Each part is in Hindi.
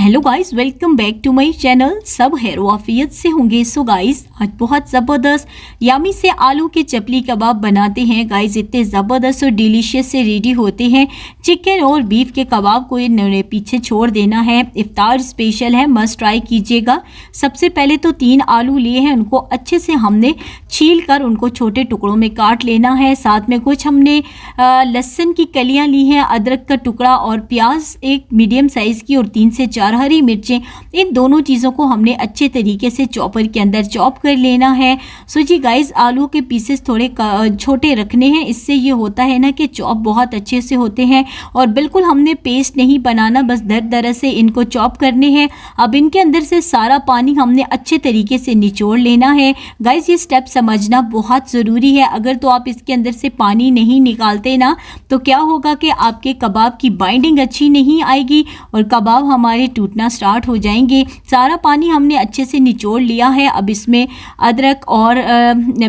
Hello guys, welcome back to my channel. सब हेरो आफियत से होंगे। सो गाइस, आज बहुत ज़बरदस्त यामी से आलू के चपली कबाब बनाते हैं। गाइस, इतने ज़बरदस्त और डिलीशियस से रेडी होते हैं। चिकन और बीफ के कबाब को इन्होंने पीछे छोड़ देना है। इफ्तार स्पेशल है, मस्ट ट्राई कीजिएगा। सबसे पहले तो 3 आलू लिए हैं, उनको अच्छे से हमने छील कर उनको छोटे टुकड़ों में काट लेना है। साथ में कुछ हमने लहसुन की कलियाँ ली हैं, अदरक का टुकड़ा और प्याज एक मीडियम साइज़ की और 3 से 4 हरी मिर्चें। इन दोनों चीज़ों को हमने अच्छे तरीके से चॉपर के अंदर चॉप कर लेना है। सो जी गाइस, आलू के पीसेस थोड़े छोटे रखने हैं। इससे ये होता है ना कि चॉप बहुत अच्छे से होते हैं और बिल्कुल हमने पेस्ट नहीं बनाना, बस दर से इनको चॉप करने हैं। अब इनके अंदर से सारा पानी हमने अच्छे तरीके से निचोड़ लेना है। गाइस, ये स्टेप समझना बहुत ज़रूरी है। अगर तो आप इसके अंदर से पानी नहीं निकालते ना, तो क्या होगा कि आपके कबाब की बाइंडिंग अच्छी नहीं आएगी और कबाब हमारे टूटना स्टार्ट हो जाएंगे। सारा पानी हमने अच्छे से निचोड़ लिया है। अब इसमें अदरक और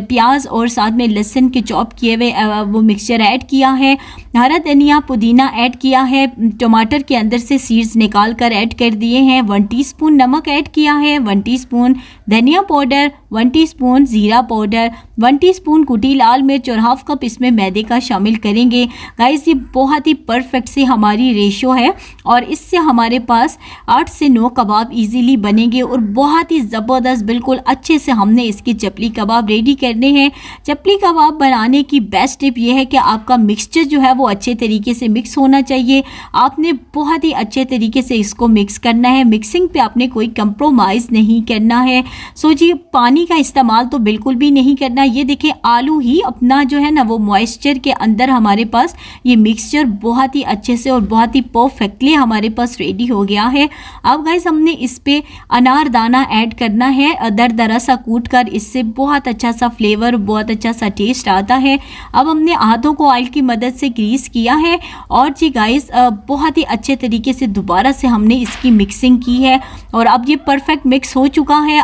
प्याज और साथ में लहसुन के चॉप किए हुए वो मिक्सचर ऐड किया है। हरा धनिया पुदीना ऐड किया है। टमाटर के अंदर से सीड्स निकाल कर ऐड कर दिए हैं। 1 टीस्पून नमक ऐड किया है, 1 टीस्पून धनिया पाउडर, 1 टीस्पून जीरा पाउडर, 1 टीस्पून कुटी लाल मिर्च और हाफ कप इसमें मैदे का शामिल करेंगे। गाइस, ये बहुत ही परफेक्ट से हमारी रेशो है और इससे हमारे पास 8 से 9 कबाब इजीली बनेंगे और बहुत ही ज़बरदस्त बिल्कुल अच्छे से हमने इसके चपली कबाब रेडी करने हैं। चपली कबाब बनाने की बेस्ट टिप ये है कि आपका मिक्सचर जो है वो अच्छे तरीके से मिक्स होना चाहिए। आपने बहुत ही अच्छे तरीके से इसको मिक्स करना है। मिक्सिंग पे आपने कोई कंप्रोमाइज़ नहीं करना है। सो जी, पानी का इस्तेमाल तो बिल्कुल भी नहीं करना। ये देखिए, आलू ही अपना जो है ना वो मॉइस्चर के अंदर हमारे पास ये मिक्सचर बहुत ही अच्छे से और बहुत ही परफेक्टली हमारे पास रेडी हो गया है। अब गाइस, हमने इस पे अनारदाना ऐड करना है दरदरा सा कूट कर। इससे बहुत अच्छा सा फ्लेवर, बहुत अच्छा सा टेस्ट आता है। अब हमने हाथों को ऑयल की मदद से ग्रीस किया है और जी गाइस, बहुत ही अच्छे तरीके से दोबारा से हमने इसकी मिक्सिंग की है और अब ये परफेक्ट मिक्स हो चुका है।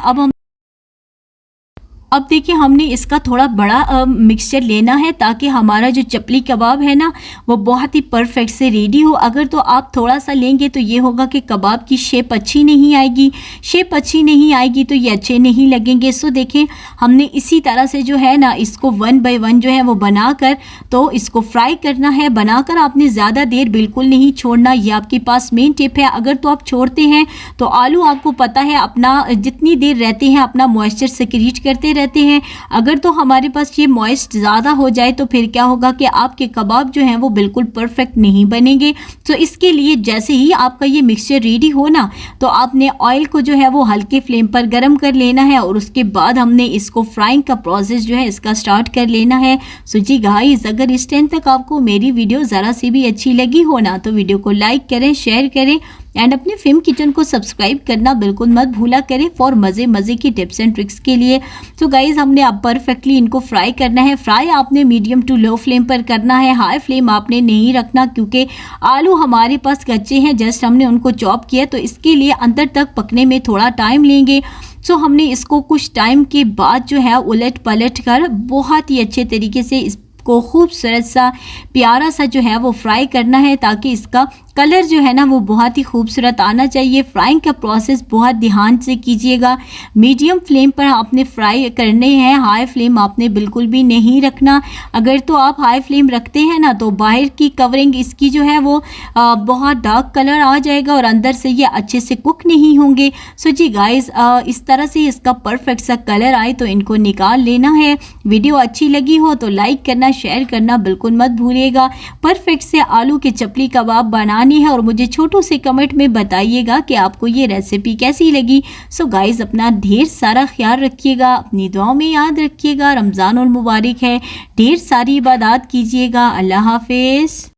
अब देखिए, हमने इसका थोड़ा बड़ा मिक्सचर लेना है ताकि हमारा जो चपली कबाब है ना वो बहुत ही परफेक्ट से रेडी हो। अगर तो आप थोड़ा सा लेंगे तो ये होगा कि कबाब की शेप अच्छी नहीं आएगी। शेप अच्छी नहीं आएगी तो ये अच्छे नहीं लगेंगे। सो देखें, हमने इसी तरह से जो है ना इसको 1 बाय 1 जो है वो बनाकर तो इसको फ्राई करना है। बनाकर आपने ज़्यादा देर बिल्कुल नहीं छोड़ना। ये आपके पास मेन टिप है। अगर तो आप छोड़ते हैं तो आलू, आपको पता है, अपना जितनी देर रहते हैं अपना मॉइस्चर सिक्रीट करते रहते हैं। अगर तो हमारे पास ये मॉइस्ट ज़्यादा हो जाए तो फिर क्या होगा कि आपके कबाब जो हैं वो बिल्कुल परफेक्ट नहीं बनेंगे। तो इसके लिए जैसे ही आपका ये मिक्सचर रेडी हो ना, तो आपने ऑयल को जो है वो हल्के फ्लेम पर गर्म कर लेना है और उसके बाद हमने इसको फ्राइंग का प्रोसेस जो है इसका स्टार्ट कर लेना है। सो जी गाइस, अगर इस टाइम तक आपको मेरी वीडियो ज़रा सी भी अच्छी लगी हो ना, तो वीडियो को लाइक करें, शेयर करें एंड अपने फिल्म किचन को सब्सक्राइब करना बिल्कुल मत भूला करें फॉर मज़े की टिप्स एंड ट्रिक्स के लिए। तो गाइज, हमने अब परफेक्टली इनको फ्राई करना है। फ्राई आपने मीडियम टू लो फ्लेम पर करना है। हाई फ्लेम आपने नहीं रखना क्योंकि आलू हमारे पास कच्चे हैं, जस्ट हमने उनको चॉप किया, तो इसके लिए अंदर तक पकने में थोड़ा टाइम लेंगे। सो हमने इसको कुछ टाइम के बाद जो है उलट पलट कर बहुत ही अच्छे तरीके से इसको खूबसूरत सा प्यारा सा जो है वो फ्राई करना है ताकि इसका कलर जो है ना वो बहुत ही खूबसूरत आना चाहिए। फ्राइंग का प्रोसेस बहुत ध्यान से कीजिएगा। मीडियम फ्लेम पर आपने फ्राई करने हैं, हाई फ्लेम आपने बिल्कुल भी नहीं रखना। अगर तो आप हाई फ्लेम रखते हैं ना तो बाहर की कवरिंग इसकी जो है वो बहुत डार्क कलर आ जाएगा और अंदर से ये अच्छे से कुक नहीं होंगे। सो जी गाइस, इस तरह से इसका परफेक्ट सा कलर आए तो इनको निकाल लेना है। वीडियो अच्छी लगी हो तो लाइक करना, शेयर करना बिल्कुल मत भूलिएगा। परफेक्ट से आलू के चपली कबाब बनाने है और मुझे छोटू से कमेंट में बताइएगा कि आपको ये रेसिपी कैसी लगी। सो गाइस, अपना ढेर सारा ख्याल रखिएगा, अपनी दुआओं में याद रखिएगा। रमज़ानुल मुबारक है, ढेर सारी इबादत कीजिएगा। अल्लाह हाफिज़।